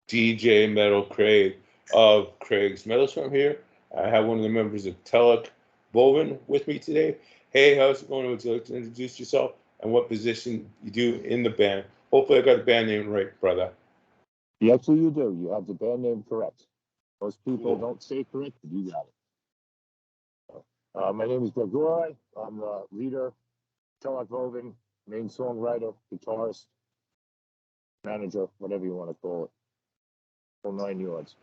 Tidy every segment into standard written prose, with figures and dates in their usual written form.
DJ Metal Craig of Craig's Metal Storm here. I have one of the members of teloch, vovin, with me today. Hey, how's it going? Would you like to introduce yourself and what position you do in the band? Hopefully I got the band name right, brother. Yes, you do. You have the band name correct. Most people Cool. don't say correct, but you got it. My name is Gregory. I'm the leader, teloch vovin, main songwriter, guitarist, manager, whatever you want to call it. Full 9 yards.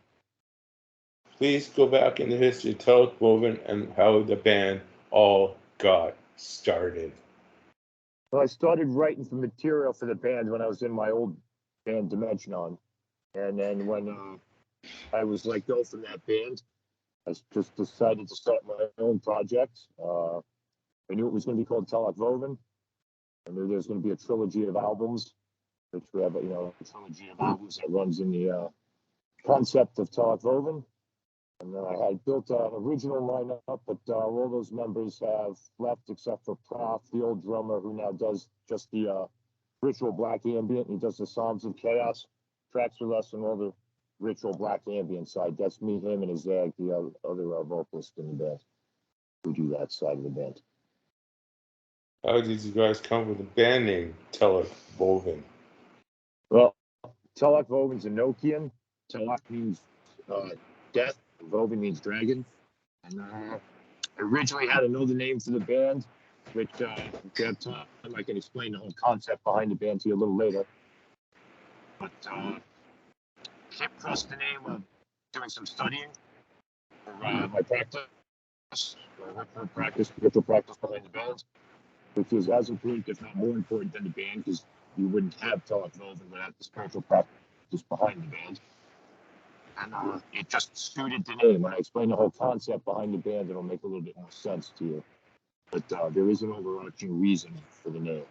Please go back in the history of teloch, vovin, and how the band all got started. Well, I started writing some material for the band when I was in my old band Dimensionon. And then when I was let go from that band, I just decided to start my own project. I knew it was going to be called teloch vovin. I knew there was going to be a trilogy of albums, which we have, a trilogy of albums that runs in the concept of teloch vovin. And then I had built an original lineup, but all those members have left except for Prof, the old drummer, who now does just the ritual black ambient. He does the Psalms of Chaos tracks with us and all the ritual black ambient side. That's me, him, and Zag, the other vocalist in the band, who do that side of the band. How did you guys come with the band name teloch, vovin? Well, teloch vovin's Enochian. Teloch means death. Vovin means dragon. And I originally had another name for the band, which if you have time, I can explain the whole concept behind the band to you a little later. But came across the name of doing some studying for my practice, spiritual practice behind the band, which is as important, if not more important than the band, because you wouldn't have teloch vovin without the spiritual practice behind the band. And it just suited the name. When I explain the whole concept behind the band, it'll make a little bit more sense to you. But there is an overarching reason for the name.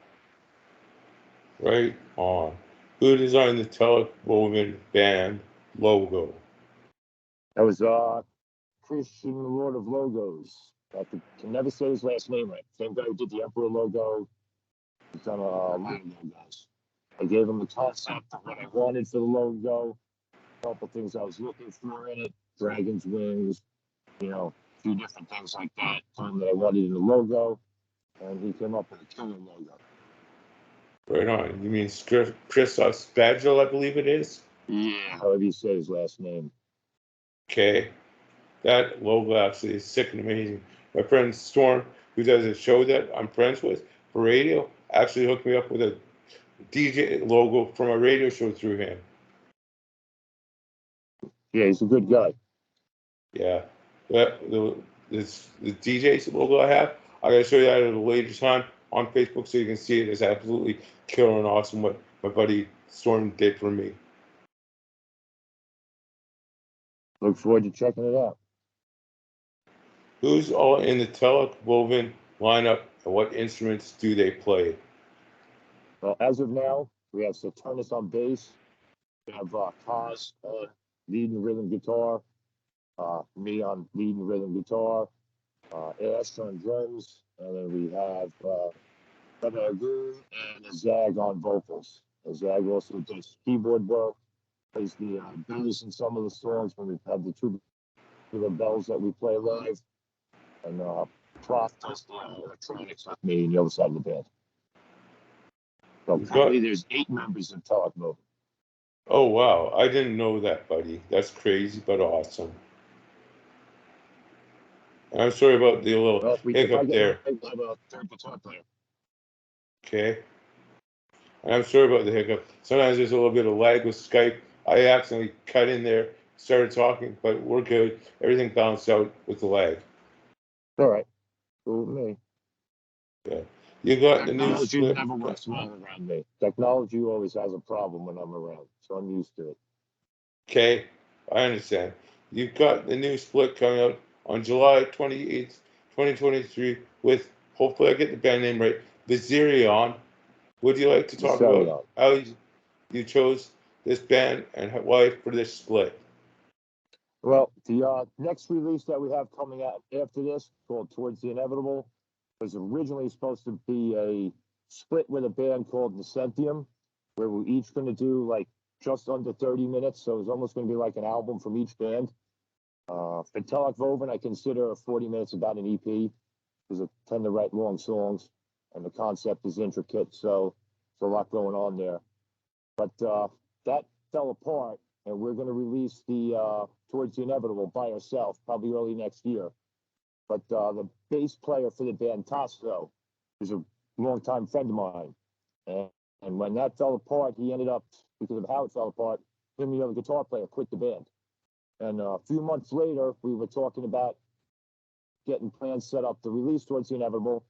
Right on. Who designed the teloch, vovin band logo? That was Christian Lord of Logos. I can never say his last name right. Same guy who did the Emperor logo. He's done a lot of logos. I gave him the concept of what I wanted for the logo. A couple things I was looking for in it, dragon's wings, a few different things like that. That I wanted in the logo, and he came up with a killer logo. Right on. You mean Christos Badgel, I believe it is? Yeah, however you say his last name. Okay. That logo actually is sick and amazing. My friend Storm, who does a show that I'm friends with for radio, actually hooked me up with a DJ logo from a radio show through him. Yeah, he's a good guy. Yeah. The DJ's logo I have, I gotta show you that at a later time on Facebook so you can see it. It's absolutely killer and awesome what my buddy Storm did for me. Look forward to checking it out. Who's all in the teloch vovin lineup and what instruments do they play? Well, as of now, we have Saturnus on bass. We have Kaz on lead and rhythm guitar. Me on lead and rhythm guitar. Ash on drums. And then we have Brother Agoon and Zag on vocals. Zag also does keyboard work, plays the bells in some of the songs when we have the two bells that we play live. And Prof does the electronics with me on the other side of the band. So currently there's 8 members of teloch vovin. Oh, wow. I didn't know that, buddy. That's crazy, but awesome. And I'm sorry about the little hiccup there. I have a third guitar player. Okay. And I'm sorry about the hiccup. Sometimes there's a little bit of lag with Skype. I accidentally cut in there, started talking, but we're good. Everything balanced out with the lag. All right. Cool with me. Yeah. You got the new Technology split. never works well around me. Technology always has a problem when I'm around, so I'm used to it. Okay, I understand. You've got the new split coming out on July 28th, 2023 with, hopefully I get the band name right, Viserion. Would you like to talk about how you chose this band and why for this split? Well, the next release that we have coming out after this, called Towards the Inevitable, was originally supposed to be a split with a band called Necentium, where we're each going to do like just under 30 minutes, so it's almost going to be like an album from each band. For teloch vovin, I consider 40 minutes about an EP because I tend to write long songs, and the concept is intricate, so there's a lot going on there. But that fell apart, and we're going to release the Towards the Inevitable by ourselves, probably early next year. But the bass player for the band, Tasso, is a longtime friend of mine. And when that fell apart, he ended up, because of how it fell apart, him and the other guitar player quit the band. And a few months later, we were talking about getting plans set up to release Towards the Inevitable.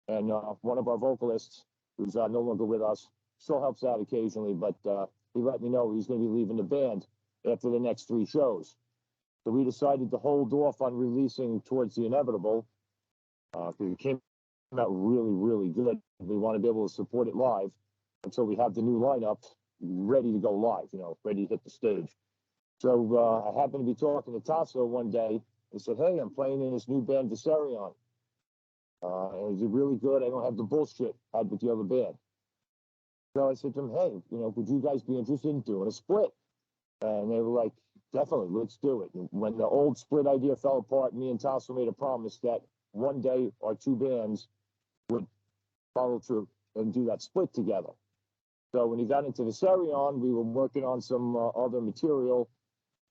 And one of our vocalists, who's no longer with us, still helps out occasionally, but he let me know he's going to be leaving the band after the next 3 shows. So we decided to hold off on releasing Towards the Inevitable because it came out really, really good. We want to be able to support it live until we have the new lineup ready to go live, ready to hit the stage. So I happened to be talking to Tasso one day and said, hey, I'm playing in this new band, Viserion. And is it really good? I don't have the bullshit I had with the other band. So I said to him, hey, would you guys be interested in doing a split? And they were like, definitely, let's do it. And when the old split idea fell apart, me and Tasso made a promise that one day our 2 bands would follow through and do that split together. So when he got into Viserion, we were working on some other material,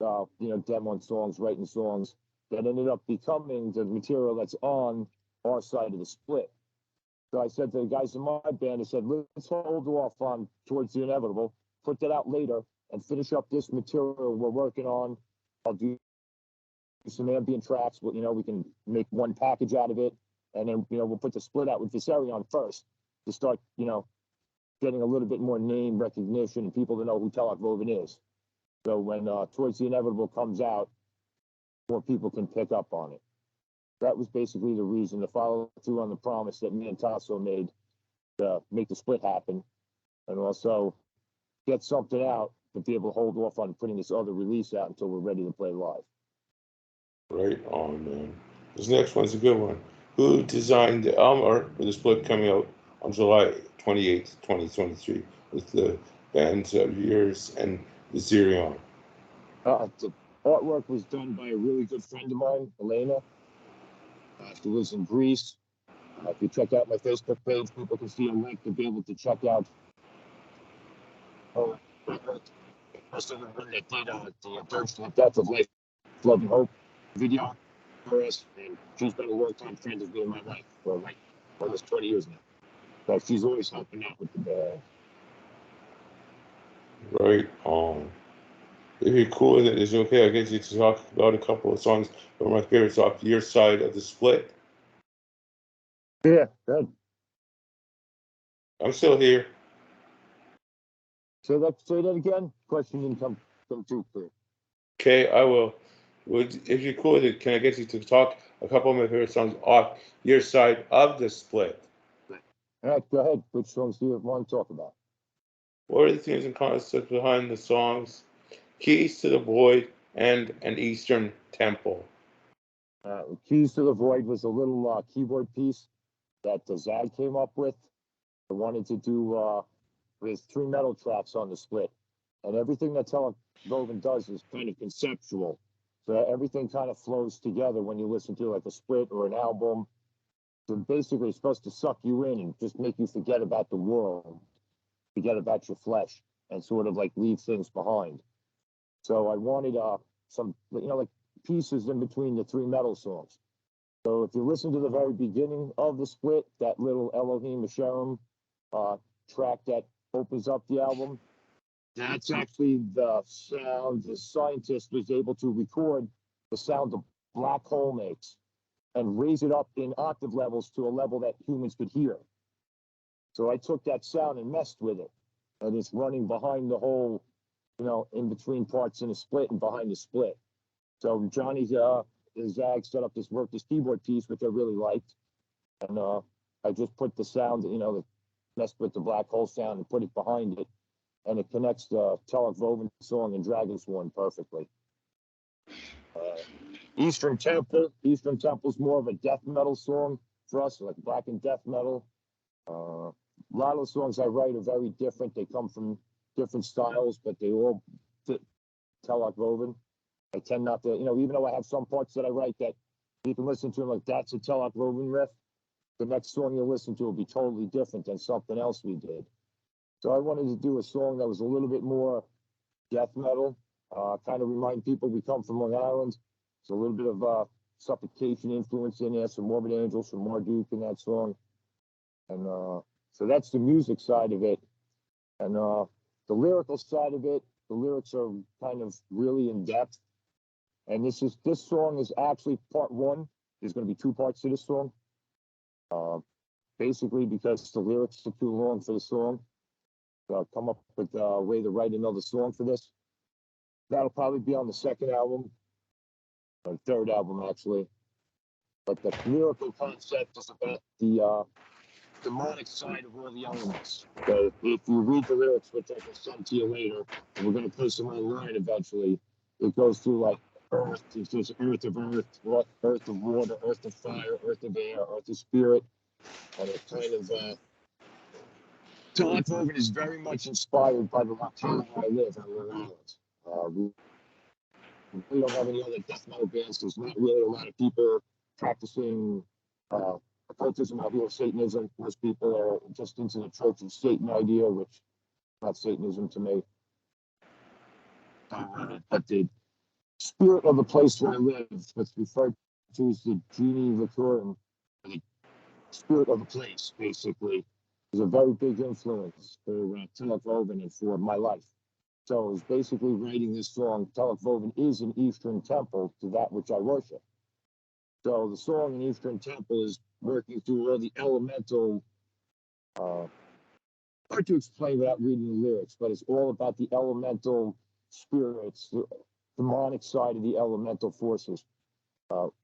demoing songs, writing songs that ended up becoming the material that's on our side of the split. So I said to the guys in my band, I said, let's hold off on Towards the Inevitable, put that out later, and finish up this material we're working on. I'll do some ambient tracks, but, we can make one package out of it. And then, we'll put the split out with Viserion first to start, getting a little bit more name recognition and people to know who teloch vovin is. So when Towards the Inevitable comes out, more people can pick up on it. That was basically the reason to follow through on the promise that me and Tasso made to make the split happen, and also get something out to be able to hold off on putting this other release out until we're ready to play live. Right on, man. This next one's a good one. Who designed the album art for the split coming out on July 28th, 2023, with the bands of yours and Viserion? The artwork was done by a really good friend of mine, Elena. She lives in Greece. If you check out my Facebook page, people can see a link to be able to check out most of the one that did the Dirge to the Death of Life, Love and Hope video for us. And she's been a long-time friend of me in my life for like almost 20 years now. So she's always helping out with the band. Right on. If you're cool with it, it's okay. I get you to talk about a couple of songs from my favorites off your side of the split. Yeah, good. I'm still here. Say that again. Question didn't come too clear. Okay, I will. If you're cool with it, can I get you to talk a couple of my favorite songs off your side of the split? All right, go ahead. Which songs do you want to talk about? What are the themes and concepts behind the songs Keys to the Void and An Eastern Temple? Keys to the Void was a little keyboard piece that Zag came up with. I wanted to do with 3 metal tracks on the split. And everything that teloch vovin does is kind of conceptual. So everything kind of flows together when you listen to like a split or an album. So basically it's supposed to suck you in and just make you forget about the world, forget about your flesh, and sort of like leave things behind. So I wanted some, like pieces in between the 3 metal songs. So if you listen to the very beginning of the split, that little Elohim Asherim track that opens up the album, that's actually the sound the scientist was able to record the sound the black hole makes and raise it up in octave levels to a level that humans could hear. So I took that sound and messed with it, and it's running behind the whole, in between parts in the split and behind the split. So Johnny's Zag set up this keyboard piece, which I really liked, and I just put the sound, that messed with the black hole sound and put it behind it, and it connects the teloch vovin song and Dragonsworn perfectly. Eastern Temple is more of a death metal song for us, like black and death metal. A lot of the songs I write are very different. They come from different styles, but they all fit teloch vovin. I tend not to, even though I have some parts that I write that you can listen to, like that's a teloch vovin riff, the next song you listen to will be totally different than something else we did. So I wanted to do a song that was a little bit more death metal, kind of remind people we come from Long Island. It's a little bit of suffocation influence in there, some Morbid Angels, some Marduk in that song. And so that's the music side of it. And the lyrical side of it, the lyrics are kind of really in depth. And this song is actually part one. There's going to be two parts to this song. Basically because the lyrics are too long for the song. So I'll come up with a way to write another song for this. That'll probably be on the second album, or third album actually. But the lyrical concept is about the demonic side of all the elements. So if you read the lyrics, which I can send to you later, and we're going to post them online eventually, it goes through like earth. It says earth of earth, earth of water, earth of fire, earth of air, earth of spirit, and it kind of teloch vovin is very much inspired by the locality where I live on Long Island. We don't have any other death metal bands. There's not really a lot of people practicing occultism out here, Satanism. Most people are just into the Church of Satan idea, which is not Satanism to me. But the spirit of the place where I live, what's referred to as the genie Latorum, the spirit of the place, basically, is a very big influence for teloch vovin and for my life. So it's basically writing this song. Teloch vovin is an Eastern temple to that which I worship. So the song in Eastern temple is working through all the elemental, hard to explain without reading the lyrics, but it's all about the elemental spirits, the demonic side of the elemental forces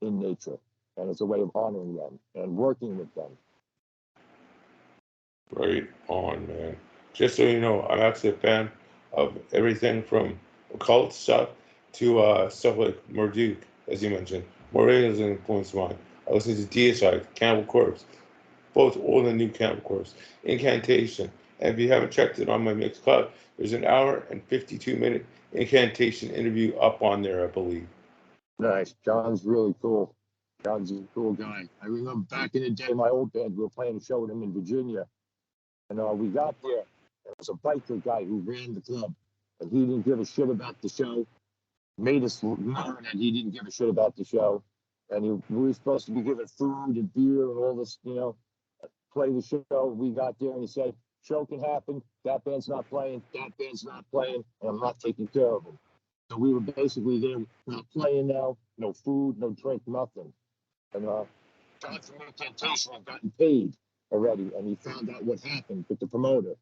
in nature. And it's a way of honoring them and working with them. Right on, man. Just so you know, I'm actually a fan of everything from occult stuff to stuff like Marduk, as you mentioned. Morbid is an influence of mine. I listen to Deicide, Cannibal Corpse, both old and new Cannibal Corpse, Incantation. And if you haven't checked it on my Mixcloud, there's an hour and 52-minute Incantation interview up on there, I believe. Nice. John's really cool. John's a cool guy. I remember back in the day, my old band, we were playing a show with him in Virginia. And we got there. There was a biker guy who ran the club. And he didn't give a shit about the show. Made us know that he didn't give a shit about the show. And we were supposed to be given food and beer and all this, play the show. We got there and he said, show can happen. That band's not playing. That band's not playing. And I'm not taking care of them. So we were basically there, not playing now. No food, no drink, nothing. And John from Incantation had gotten paid already. And he found out what happened with the promoter.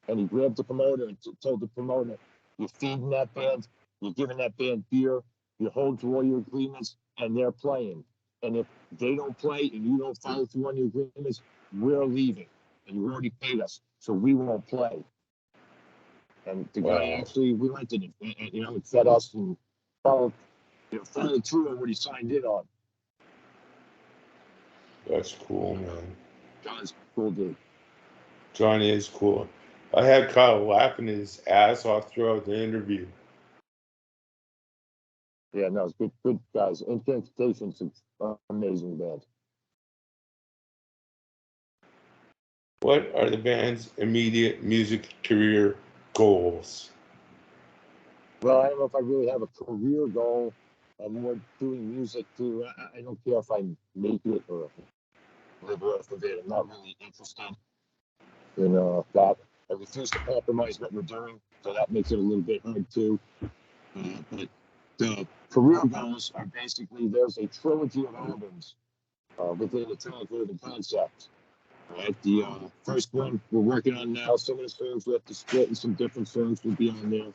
And he grabbed the promoter and told the promoter, you're feeding that band, you're giving that band beer, you hold to all your agreements, and they're playing. And if they don't play and you don't follow through on your agreements, we're leaving. And you already paid us, so we won't play. And the guy actually relented it, it fed us and followed through on what he signed in on. That's cool, man. John's a cool dude. John is cool. I had Kyle laughing his ass off throughout the interview. Yeah, no, it's good guys. Incantation's an amazing band. What are the band's immediate music career goals? Well, I don't know if I really have a career goal. I'm more doing music too. I don't care if I make it or live off of it. I'm not really interested in that. I refuse to compromise what we're doing, so that makes it a little bit hard too. But the career goals are basically there's a trilogy of albums within the teloch vovin concept. Right, the first one we're working on now. Some of the songs we have to split, and some different songs will be on there.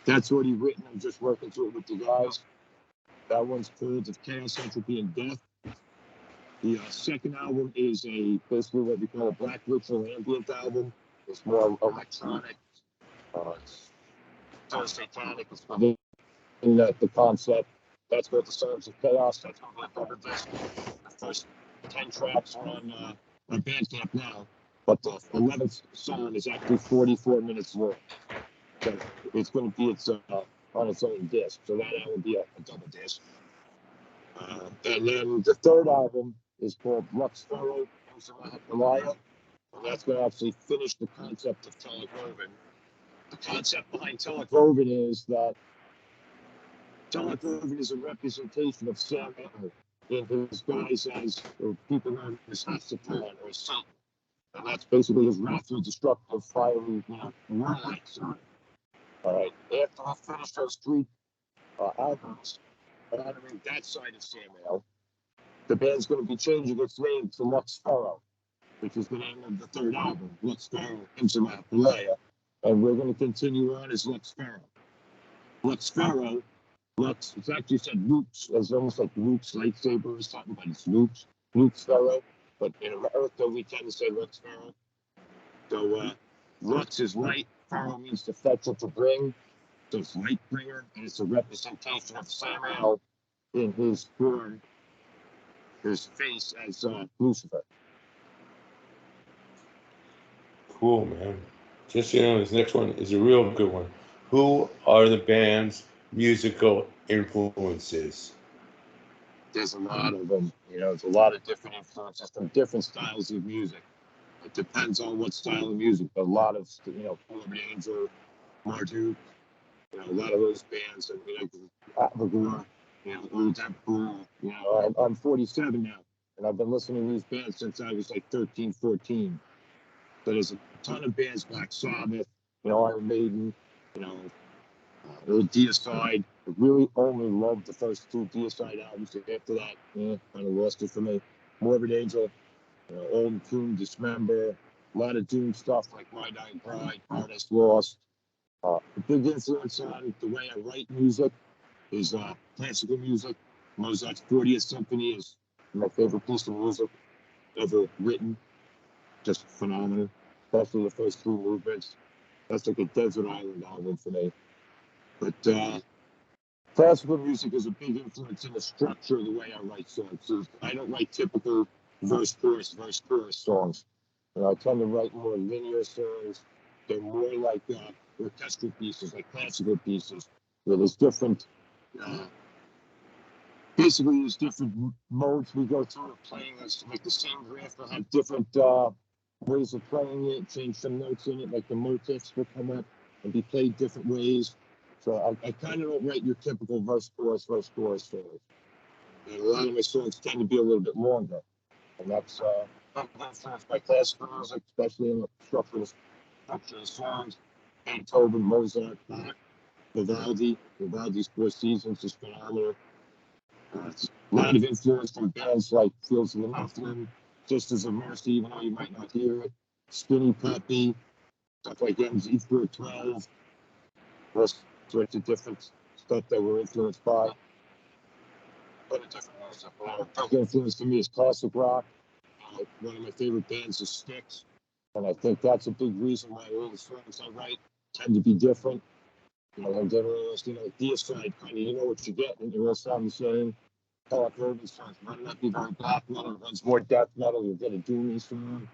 That's already written. I'm just working through it with the guys. That one's called "Of Chaos, Entropy, and Death." The second album is basically what we call a black ritual ambient album. It's more electronic. It's sort of satanic. It's within the concept. That's called the Songs of Chaos. That's going to be a cover disc. The first 10 tracks are on Bandcamp now. but the 11th song is actually 44 minutes long. So it's going to be on its own disc. So that will be a double disc. And then the third album is called Lux Furrow Malaya. And that's going to actually finish the concept of teloch vovin. The concept behind teloch vovin is that teloch vovin is a representation of Sam in his guise as, or people known as Hasatan or Satan. And that's basically his wrathful, destructive, fiery, warlike side. All right. After I finish those three albums honoring that side of Samuel, the band's going to be changing its name to Lux Furrow, which is the name of the third album, Lux Furrow into Malaya. And we're going to continue on as Lux Furrow. Lux Furrow, Lux, it's actually said Luke's, it's almost like Luke's lightsaber or something, but it's Luke's Furrow. But in America, we tend to say Lux Furrow. So Lux is light, Furrow means to fetch or to bring. So it's light bringer, and it's a representation of Samuel in his form, his face as Lucifer. Cool, man. Just so you know, this next one is a real good one. Who are the band's musical influences? There's a lot of them. There's a lot of different influences from different styles of music. It depends on what style of music, but a lot of, Morbid Angel, Marduk, a lot of those bands, and Atmagore, Old Emperor. I'm 47 now, and I've been listening to these bands since I was like 13, 14. So there's a ton of bands, Black Sabbath, Iron Maiden, Old Deicide. I really only loved the first two Deicide albums. After that, kind of lost it for me. Morbid Angel, Old Entombed, Dismember, a lot of Doom stuff like My Dying Bride, Paradise Lost. A big influence on the way I write music is classical music. Mozart's 40th Symphony is my favorite piece of music ever written. Just phenomenal, especially the first three movements. That's like a desert island album for me. But classical music is a big influence in the structure of the way I write songs. So I don't write typical verse, chorus songs. I tend to write more linear songs. They're more like orchestral pieces, like classical pieces, where there's different, basically there's different modes we go through of playing. It's like the same riff will have different ways of playing it, change some notes in it, like the motifs will come up and be played different ways. So I kind of don't write your typical verse, chorus songs. And a lot of my songs tend to be a little bit longer. And that's influenced by classical music, especially in the structure of the songs. Beethoven, Mozart, Bach, Vivaldi's Four Seasons is phenomenal. A lot of influence from bands like Fields of the Nephilim, Sisters of Mercy, even though you might not hear it, Skinny Puppy, stuff like MZ412, all sorts of different stuff that we're influenced by. But a different music. Big influence to me is classic rock. One of my favorite bands is Styx, and I think that's a big reason why all the songs I write tend to be different. And then Deicide, kind of, you know what you get, and they all sound the same. Teloch vovin songs might not be very black metal, one's more death metal, you'll get a doomy song.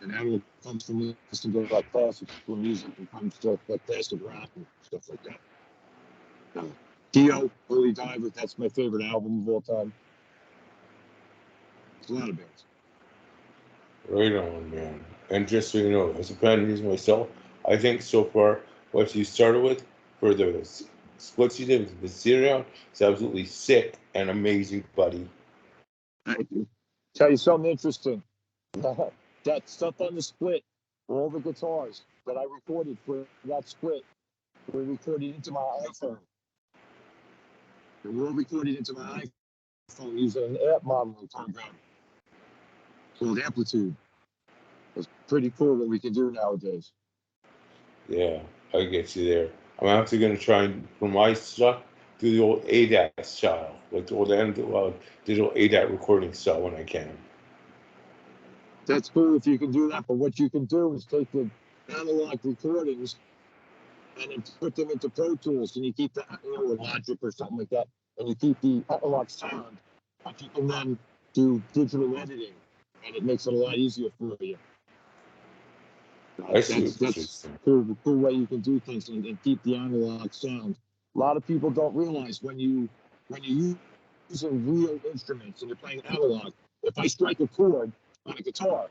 And that all comes from listening to classical music and comes to classic rock and stuff like that. Dio, Holy Diver, that's my favorite album of all time. There's a lot of bands. Right on, man. And just so you know, as a band user myself, I think so far what you started with for the splits you did with the Zero is absolutely sick and amazing, buddy. Thank you. Tell you something interesting. That stuff on the split, all the guitars that I recorded for that split were recorded into my iPhone. They were recorded into my iPhone using an amp modeling program called Amplitude. It's pretty cool what we can do nowadays. Yeah, I get you there. I'm actually going to try and, for my stuff, do the old ADAT style, like the old digital ADAT recording style when I can. That's cool if you can do that, but what you can do is take the analog recordings and then put them into Pro Tools, and you keep the, or Logic or something like that, and you keep the analog sound, but you can then do digital editing and it makes it a lot easier for you. I see That's what you're saying. cool way you can do things and keep the analog sound. A lot of people don't realize when you using real instruments and you're playing analog. If I strike a chord on a guitar,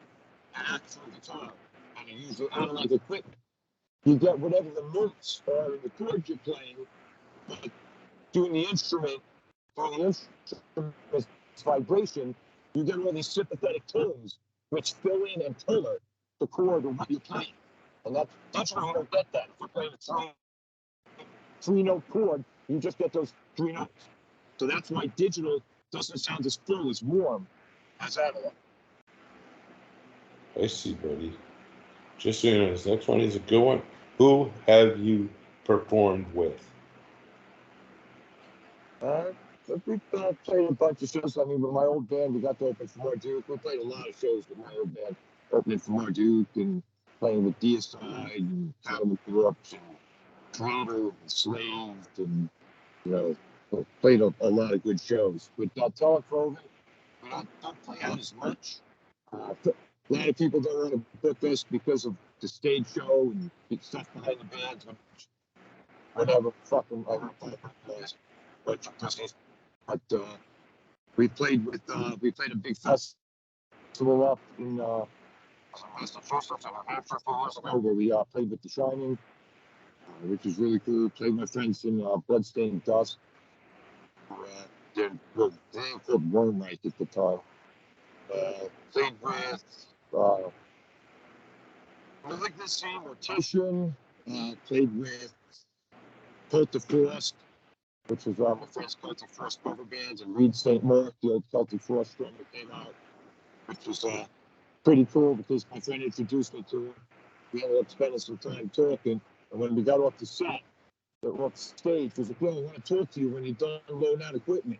an actual guitar, and you use your analog equipment, you get whatever the notes are in the chords you're playing, but doing the instrument's vibration, you get all these sympathetic tones which fill in and color the chord of what you're playing. And that's where you don't get that. If you're playing a three-note chord, you just get those three notes. So that's why digital doesn't sound as full, as warm as analog. I see, buddy. Just so you know, this next one is a good one. Who have you performed with? We played a bunch of shows. I mean, with my old band, we got to open for Marduk. We played a lot of shows with my old band, opening for Marduk and playing with Deicide and Cattle Corpse and Trader and Slaved and, played a lot of good shows. With teloch, we don't play out as much. A lot of people don't want to book us because of the stage show and stuff behind the bands, which whatever, fucking, I don't play bunch of pussies. But we played a big festival up in Massachusetts and New Hampshire 4 years ago where we played with The Shining, which was really cool. Played my friends in Bloodstained Dust. They were called Wormright at the time. Played with Malignant Scene, Mortician. Played with Cult of Frost, which was my friend's Celtic Frost cover band, and Reed St. Mark, the old Celtic Frost drummer, came out, which was pretty cool because my friend introduced me to him. We ended up spending some time talking, and when we got off the set, off stage, he was like, "Well, I want to talk to you when you're done loading out equipment."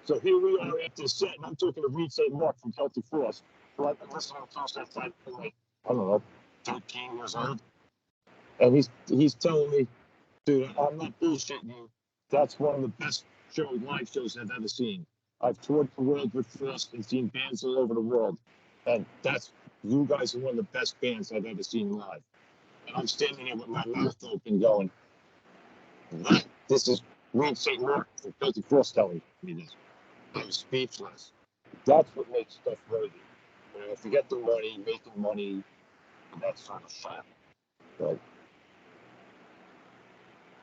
So here we are after the set, and I'm talking to Reed St. Mark from Celtic Frost, who I've been listening to since I was like, I don't know, 13 years old. And he's telling me, "Dude, I'm not bullshitting you. That's one of the best live shows I've ever seen. I've toured the world with Frost and seen bands all over the world. And you guys are one of the best bands I've ever seen live." And I'm standing there with my mouth open going, "What? This is Reed St. Mark from Celtic Frost telling me this." I was speechless. That's what makes stuff worthy. Forget the money, making money, and that sort of shit. But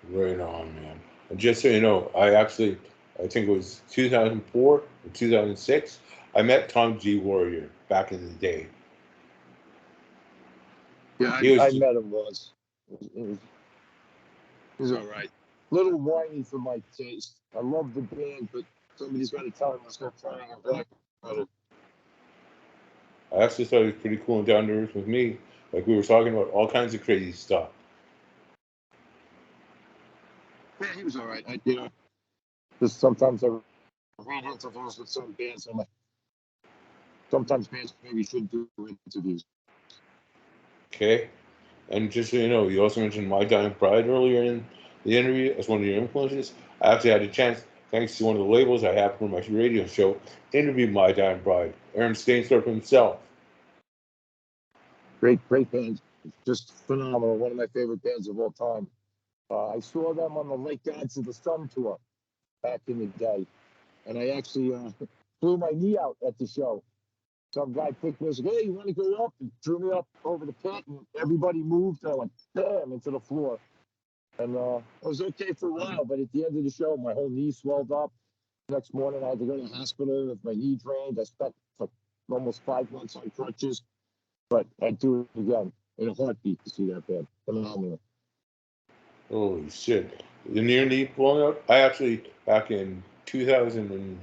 Right on, man. And just so you know, I think it was 2004 or 2006, I met Tom G. Warrior back in the day. yeah, I met him once. It was all right. A little whiny for my taste. I love the band, but somebody's got to tell him to start trying and back on it. I actually thought he was pretty cool and down to earth with me. Like we were talking about all kinds of crazy stuff. Yeah, he was all right. Just sometimes I read interviews with some bands. I'm like, sometimes bands maybe shouldn't do interviews. Okay? And just so you know, you also mentioned My Dying Pride earlier in the interview as one of your influences. I actually had a chance, thanks to one of the labels I have for my radio show, interview My Dying Pride, Aaron Stainsthorpe himself. Great band. Just phenomenal. One of my favorite bands of all time. I saw them on the Lake Gods of the Sun tour back in the day. And I actually blew my knee out at the show. Some guy picked me and said, "Hey, you want to go up?" And threw me up over the pit, and everybody moved. And I went, bam, into the floor. And I was okay for a while, but at the end of the show, my whole knee swelled up. Next morning, I had to go to the hospital with my knee drained. I spent almost 5 months on crutches, but I'd do it again in a heartbeat to see that band. Phenomenal. Holy shit. The near knee blowing out? I actually, back in 2009,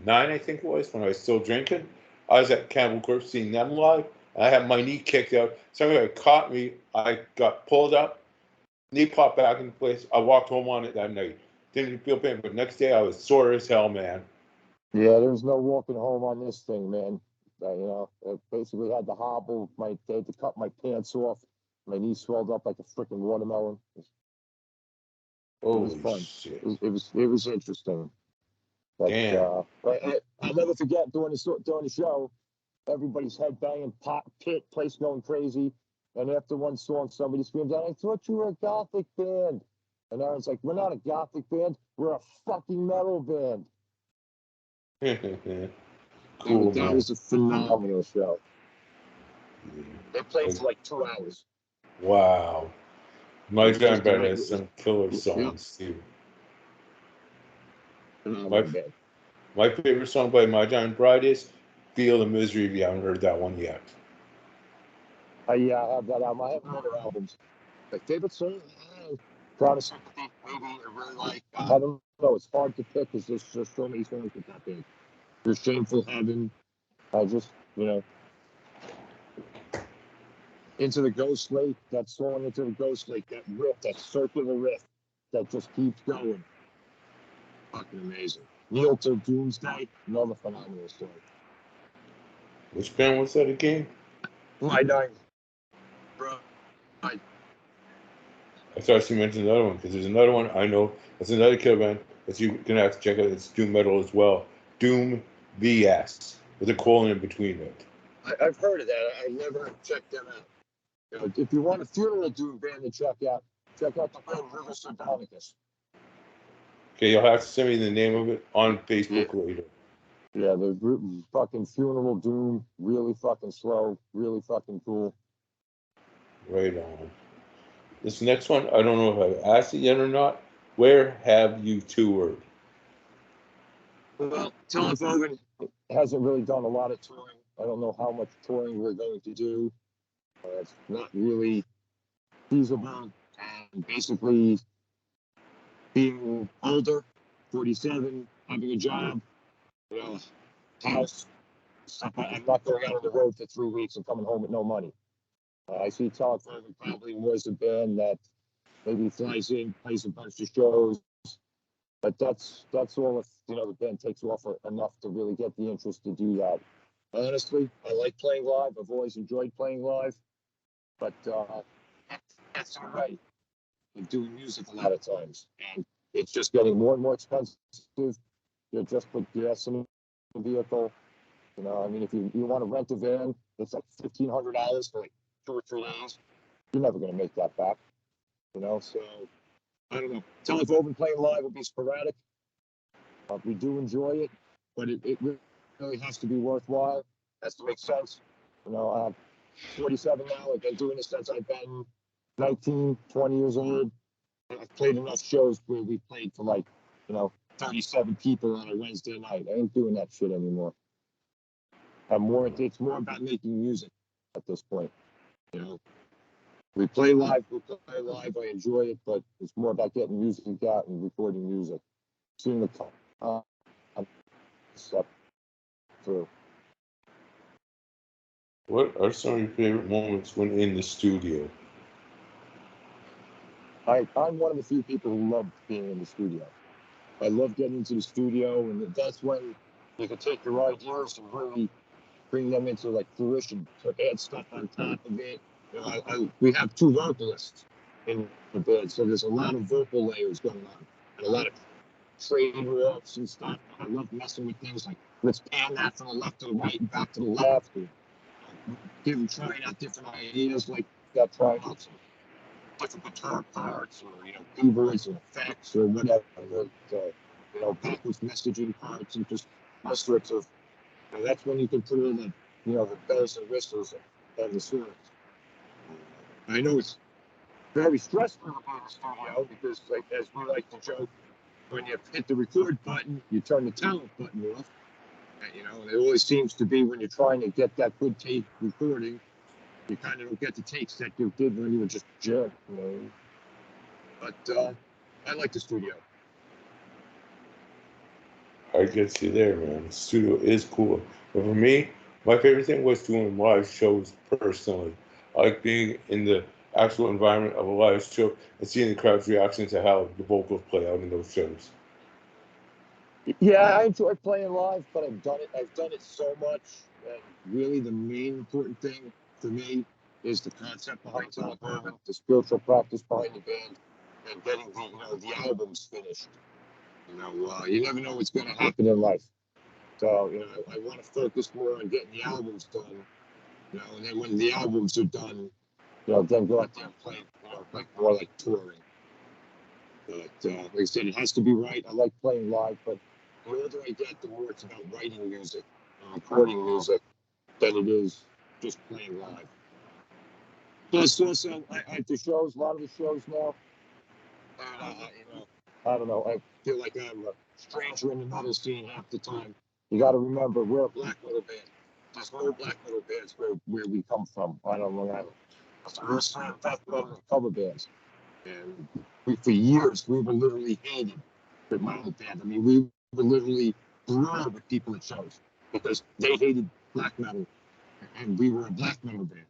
I think it was, when I was still drinking, I was at Cannibal Corpse seeing them live. And I had my knee kicked out. Somebody caught me. I got pulled up. Knee popped back into place. I walked home on it that night. Didn't feel pain, but next day I was sore as hell, man. Yeah, there was no walking home on this thing, man. I basically had to hobble. They had to cut my pants off. My knee swelled up like a freaking watermelon. It was Holy fun. shit. It was interesting. But Damn. I'll never forget during the show, everybody's head banging, pop pit, place going crazy. And after one song, somebody screams out, "I thought you were a gothic band." And Aaron's like, "We're not a gothic band. We're a fucking metal band." Cool, That man. was a phenomenal show. Yeah. They played for like 2 hours. Wow. My Giant Bride has some killer Yeah. songs too. Phenomenal My band. my favorite song by My Giant Bride is "Feel the Misery." If you haven't heard that one yet. Yeah, I have that album. I haven't heard their albums. My favorite song? Crowd of Sympathy, maybe. I really like. I don't know. It's hard to pick because there's just so many songs with that band. There's Shameful Heaven. I just, Into the Ghost Lake, that song Into the Ghost Lake, that riff, that circular riff that just keeps going. Fucking amazing. Kneel Till Doomsday, another phenomenal song. Which band was that again? My Dying Bride. I thought you mentioned another one because there's another one I know. That's another killer band that you're gonna have to check out. It's doom metal as well. Doom VS with a colon in between it. I've heard of that. I never checked them out. If you want a funeral doom band to check out the band River Sardonicus. Okay, you'll have to send me the name of it on Facebook later. Yeah, the fucking funeral doom, really fucking slow, really fucking cool. Right on. This next one, I don't know if I've asked it yet or not. Where have you toured? Well, teloch vovin hasn't really done a lot of touring. I don't know how much touring we're going to do. It's not really feasible. And basically, being older, 47, having a job, house, stuff. I'm not going out on the road for 3 weeks and coming home with no money. I see teloch vovin probably was a band that maybe flies in, plays a bunch of shows, but that's all if the band takes off enough to really get the interest to do that. Honestly, I like playing live. I've always enjoyed playing live, but that's all right. I'm doing music a lot of times, and it's just getting more and more expensive. You just put gas in the vehicle. I mean, if you want to rent a van, it's like $1,500 for like 2 or 3 days. You're never going to make that back. So I don't know. teloch vovin playing live will be sporadic. We do enjoy it, but it really has to be worthwhile. Has to make sense. I'm 47 now. I've been doing this since I've been 19, 20 years old. I've played enough shows where we played for 37 people on a Wednesday night. I ain't doing that shit anymore. It's more about making music at this point. We play live. I enjoy it, but it's more about getting music out and recording music. Seeing the stuff through. What are some of your favorite moments when in the studio? I'm one of the few people who love being in the studio. I love getting into the studio, and that's when you can take your ideas and really bring them into fruition. So add stuff on top of it. We have 2 vocalists in the band, so there's a lot of vocal layers going on, and a lot of trading offs and stuff. I love messing with things like let's pan that from the left to the right and back to the left, and trying out different ideas like that, trying out some different guitar parts or keyboards and effects or whatever. Backwards messaging parts and just all sorts of. That's when you can put in the bells and whistles and the songs. I know it's very stressful to be in the studio because, as we like to joke, when you hit the record button, you turn the talent button off. And it always seems to be when you're trying to get that good take recording, you kind of don't get the takes that you did when you were just jerk. But I like the studio. I get you there, man. The studio is cool. But for me, my favorite thing was doing live shows personally. I like being in the actual environment of a live show and seeing the crowd's reaction to how the vocals play out in those shows. Yeah, I enjoy playing live, but I've done it so much. And really, the main important thing for me is the concept behind teloch vovin, the spiritual practice behind the band, and getting the albums finished. You never know what's going to happen in life. So, I want to focus more on getting the albums done, and then when the albums are done, then go out there and play, like more like touring. But like I said, it has to be right. I like playing live, but the older I get, the more it's about writing music and recording music than it is just playing live. Plus, also, I the shows, a lot of the shows now, I don't know. I feel like I'm a stranger in the metal scene half the time. You got to remember, we're a black metal band. There's no black metal bands where we come from. I don't know. So we're straight black metal cover bands. And for years, we were literally hated with my old band. I mean, we were literally brawling with people at shows because they hated black metal, and we were a black metal band.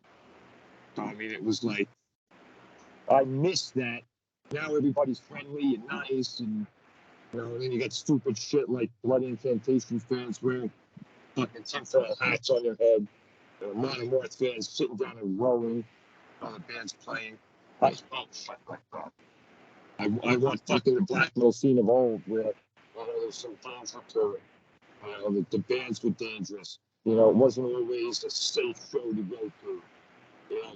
So, I mean, it was like, I miss that. Now everybody's friendly and nice, and and then you got stupid shit like Blood Incantation fans wearing fucking tinfoil hats on their head. Monomorph fans sitting down and rowing while the band's playing. I hate shit like that. I want fucking the black metal scene of old where there's some danger to it. The bands were dangerous. It wasn't always a safe show to go to.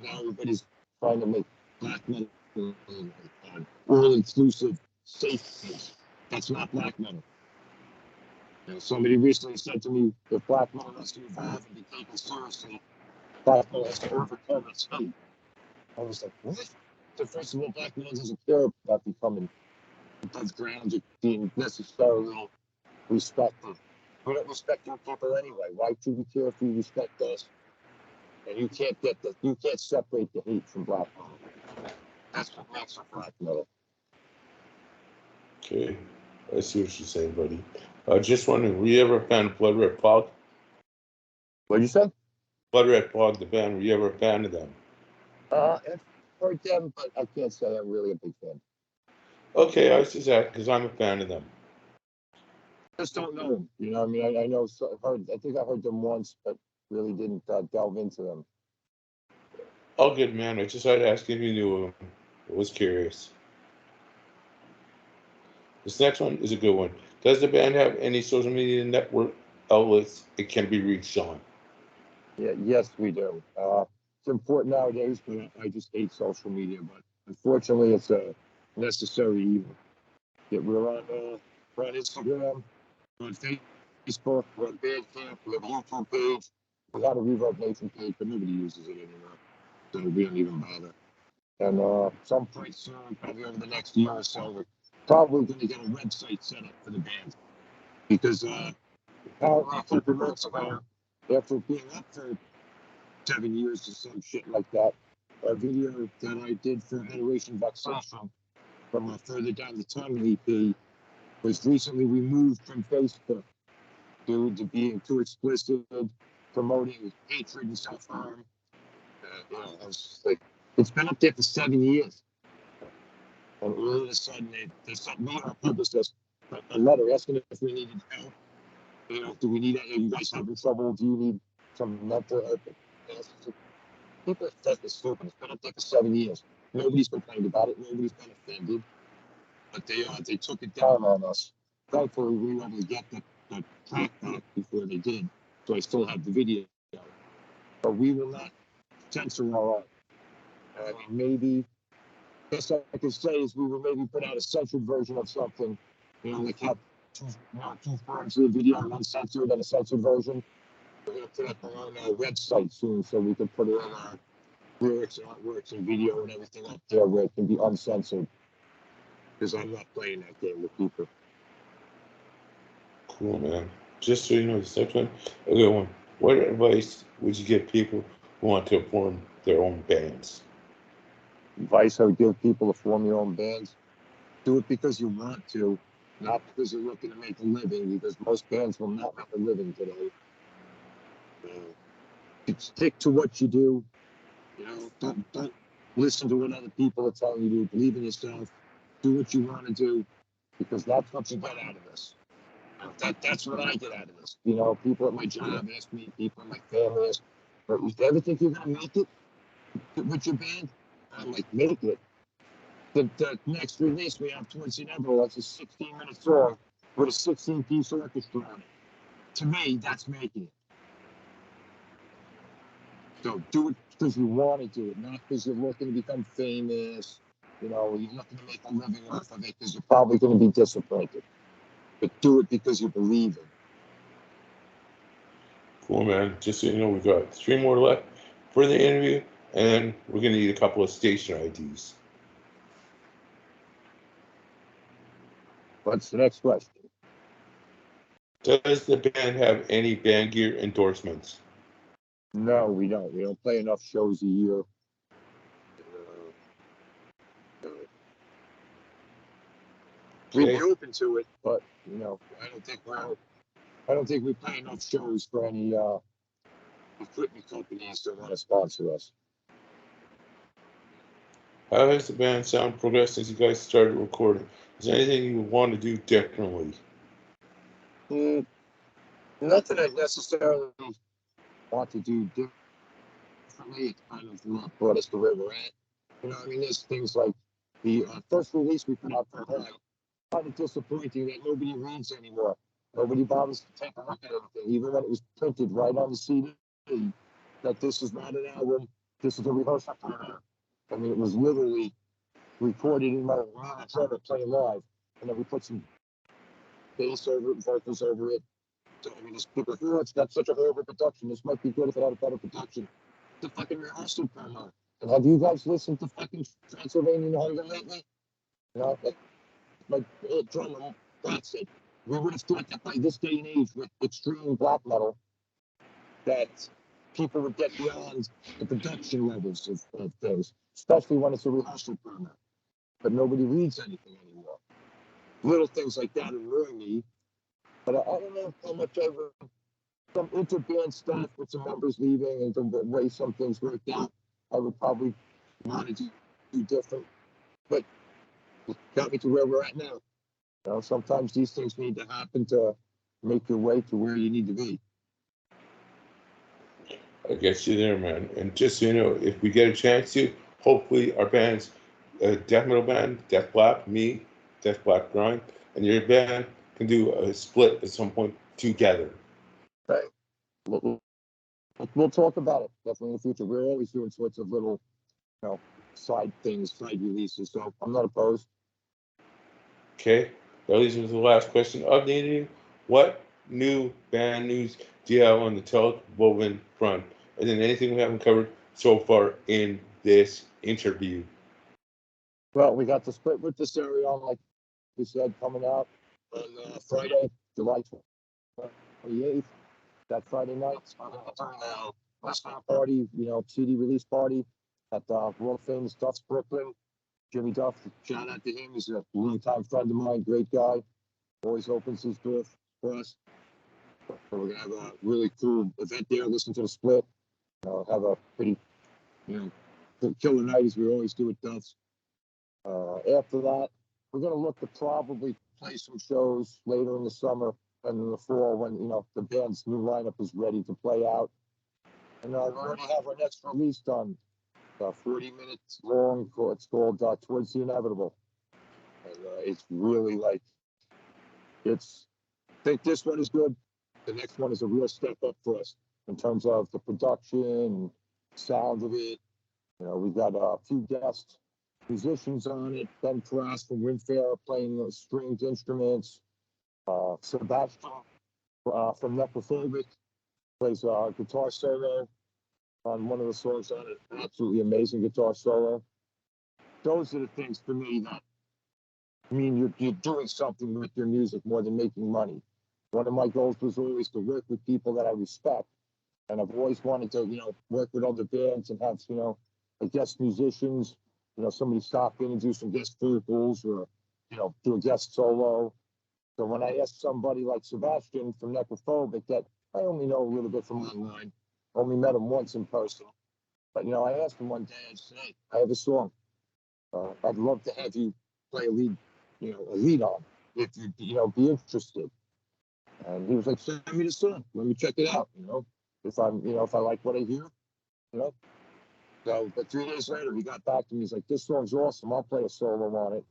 Now everybody's trying to make black metal an all-inclusive safe space. That's not black metal. Somebody recently said to me, if black metal has to evolve and be taken seriously, black metal has to overcome its hate. I was like, what? So first of all, black metal doesn't care about becoming above ground or being necessarily respected. We don't respect your people anyway. Why should we care if you respect us? And you can't separate the hate from black metal. That's what makes it black metal. Okay, I see what you're saying, buddy. Just wondering, were you ever a fan of Blood Red Fog? What'd you say? Blood Red Fog, the band. Were you ever a fan of them? I've heard them, but I can't say I'm really a big fan. Okay, I was just asking because I'm a fan of them. I just don't know them. I mean, I know. I think I heard them once, but really didn't delve into them. All good, man. I just had to ask if you knew them. I was curious. This next one is a good one. Does the band have any social media network outlets it can be reached on? Yeah, yes, we do. It's important nowadays, but I just hate social media. But unfortunately, it's a necessary evil. Yeah, we're on Instagram, we're on Facebook, we're on Bandcamp, we have a YouTube page. We got a Reverb Nation page, but nobody uses it anymore, so we don't even bother. And some point soon, probably over the next year or so, we're probably going to get a website set up for the band. Because apparently a couple months ago, after being up for 7 years or some shit like that, a video that I did for Generation Vexation from Further Down the Tunnel EP was recently removed from Facebook due to being too explicit, promoting hatred and self-harm. It's been up there for 7 years. And all of a sudden, they sent me and our publicist a letter asking if we needed help. Do we need, are you guys having trouble? Do you need some mental help? People are fucking stupid. It's been up there for 7 years. Nobody's complained about it. Nobody's been offended. But they took it down on us. Thankfully, we were able to get the track back before they did. So I still have the video. But we will not censor our own. I mean, maybe, best I can say is we will maybe put out a censored version of something. Like have two forms of the video, one censored and a censored version. We're going to put up our own website soon so we can put it on our lyrics and artworks and video and everything up there where it can be uncensored. Because I'm not playing that game with people. Cool, man. Just so you know, the next one, a good one. What advice would you give people who want to form their own bands? Advice I would give people to form your own bands: do it because you want to, not because you're looking to make a living, because most bands will not make a living today. Stick to what you do. Don't listen to what other people are telling you to do. Believe in yourself. Do what you want to do, because that's what you get out of this. That's what I get out of this. People at my job ask me, people in my family ask, "You ever think you're gonna make it with your band?" I'm like, make it. The next release we have towards the end, that's a 16-minute song. with a 16-piece orchestra on it. To me, that's making it. So do it because you want to do it, not because you're looking to become famous. You know, you're looking to make a living off of it because you're probably going to be disappointed. But do it because you believe in it. Cool, man. Just so you know, we've got 3 more left for the interview, and we're going to need a couple of station IDs. What's the next question? Does the band have any band gear endorsements? No, we don't. We don't play enough shows a year. We'd be open to it, but you know, I don't think we play enough shows for any equipment companies to want to sponsor us. How has the band sound progressed since you guys started recording? Is there anything you want to do differently? Nothing I necessarily want to do differently. It's kind of what brought us to where we're at. You know, I mean, there's things like the first release we put out for High. Kind of disappointing that nobody reads anymore. Nobody bothers to take a look at anything, even when it was printed right on the CD that this is not an album, this is a rehearsal program. I mean, it was literally recorded in my trailer playing live, and then we put some bass over it, vocals over it. So, I mean, there's people like, oh, it's got such a horrible production. This might be good if it had a better production. The fucking rehearsal program. And have you guys listened to fucking Transylvanian Hunger lately? You know, like drummer, that's it. We would have thought that by this day and age, with extreme black metal, that people would get beyond the production levels of things, especially when it's a rehearsal program. But nobody reads anything anymore. Little things like that annoy me. But I don't know how much I would, some interband stuff with some members leaving and the way some things worked out, I would probably want to do different. But it got me to where we're at now. You know, sometimes these things need to happen to make your way to where you need to be. I guess you're there, man. And just so you know, if we get a chance to, hopefully our band's death metal band, Death Black, me, Death Black Grind, and your band can do a split at some point together. Right. We'll talk about it definitely in the future. We're always doing sorts of little, you know, side things, side releases. So I'm not opposed. Okay, that leads me to the last question of the interview. What new band news do you have on the teloch vovin front? And then anything we haven't covered so far in this interview? Well, we got the split with the stereo, like we said, coming out on Friday, July 28th. That Friday night, we're going to do a listening party, you know, CD release party at the world famous Duff's Brooklyn. Jimmy Duff, shout out to him. He's a longtime friend of mine, great guy. Always opens his door for us. So we're gonna have a really cool event there. Listen to the split. Have a pretty, you know, killer night as we always do at Duff's. After that, we're gonna look to probably play some shows later in the summer and in the fall when you know the band's new lineup is ready to play out. And we already have our next release done. 40 minutes long. It's called Towards the Inevitable. And it's really like, I think this one is good. The next one is a real step up for us in terms of the production, sound of it. You know, we've got a few guest musicians on it. Ben Cross from Windfair playing stringed instruments. Sebastian from Necrophobic plays a guitar solo on one of the songs on it. Absolutely amazing guitar solo. Those are the things for me that mean you're doing something with your music more than making money. One of my goals was always to work with people that I respect. And I've always wanted to, you know, work with other bands and have, you know, guest musicians, you know, somebody stop in and do some guest vocals or, you know, do a guest solo. So when I asked somebody like Sebastian from Necrophobic that I only know a little bit from online, only met him once in person. But, you know, I asked him one day, I said, hey, I have a song. I'd love to have you play a lead, you know, a lead on if you'd, you know, be interested. And he was like, send me the song. Let me check it out, you know, if I'm, you know, if I like what I hear, you know. So, but 3 days later, he got back to me. He's like, this song's awesome. I'll play a solo on it.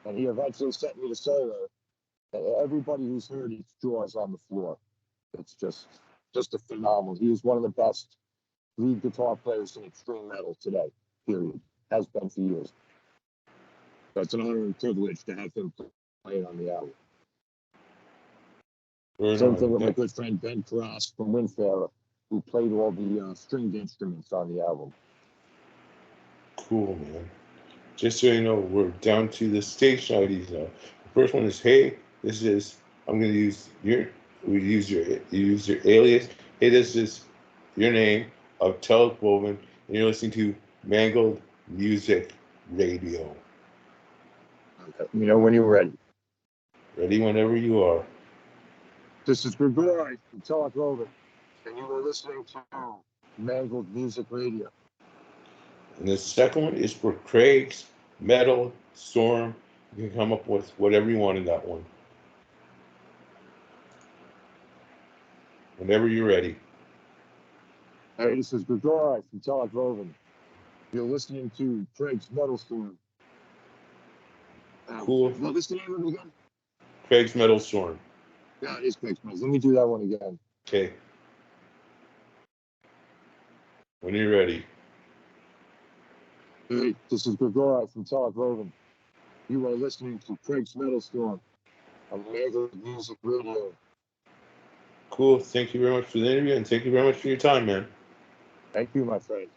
And he eventually sent me the solo. Everybody who's heard his jaws on the floor. It's just a phenomenal. He is one of the best lead guitar players in extreme metal today. Period. Has been for years. So it's an honor and privilege to have him playing on the album. Same thing with my good friend Ben Cross from Windfarer, who played all the stringed instruments on the album. Cool, man. Just so you know, we're down to the station IDs now. The first one is, hey, this is, I'm going to use your alias. Hey, this is your name of teloch, vovin, and you're listening to Mangled Music Radio. You know when you're ready. Ready whenever you are. This is Grigori from teloch, vovin, and you are listening to Mangled Music Radio. And the second one is for Craig's Metal Storm. You can come up with whatever you want in that one. Whenever you're ready. Hey, this is Grigori from teloch, vovin. You're listening to Craig's Metal Storm. Cool. What was the name of it again? Craig's Metal Storm. Yeah, it is Craig's Metal. Let me do that one again. Okay. When you're ready. Hey, this is Grigori from teloch, vovin. You are listening to Craig's Metal Storm on Mangled Music Radio. Cool. Thank you very much for the interview, and thank you very much for your time, man. Thank you, my friend.